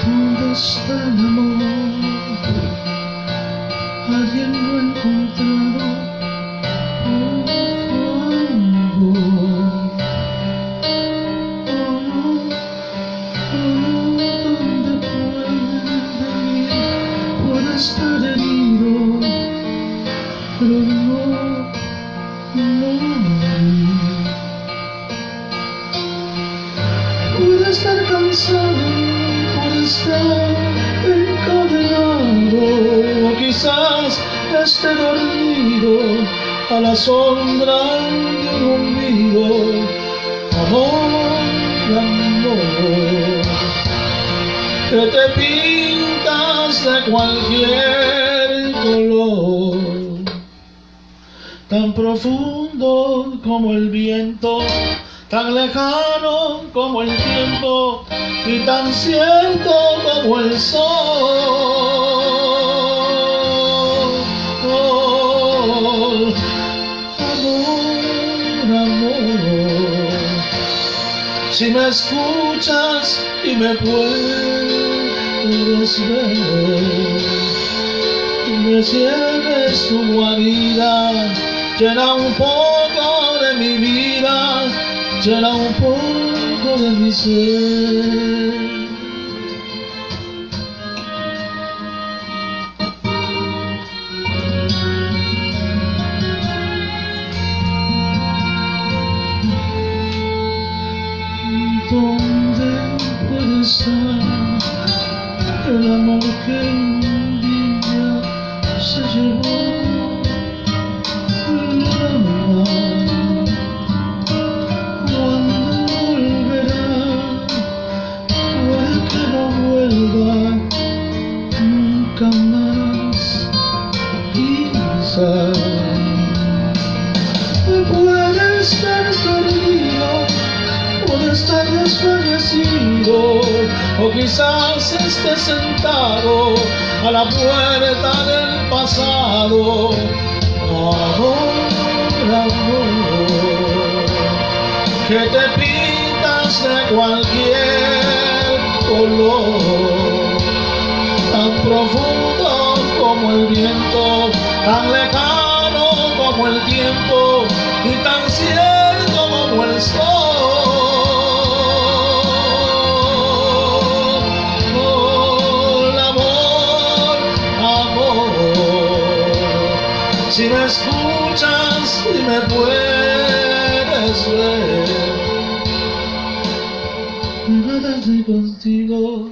¿Dónde está el amor? Alguien lo ha encontrado. ¿Dónde puede estar herido? Pero no. Puede estar cansado, puede estar encadenado, o quizás esté dormido a la sombra de un olvido. Amor, amor, que te pintas de cualquier color, tan profundo como el viento, tan lejano como el tiempo y tan cierto como el sol. Amor, amor, si me escuchas y me puedes ver, me cierres tu guarida, llena un poco de mi vida, llena un poco de mi ser. ¿Dónde puede estar el amor que un día se llevó? Nunca más, quizás puede estar perdido, puede estar desfallecido, o quizás esté sentado a la puerta del pasado. Amor, amor, que te pintas de cualquier color, tan profundo como el viento, tan lejano como el tiempo y tan cierto como el sol. Amor, amor, si me escuchas y me puedes ver, me va a dar contigo.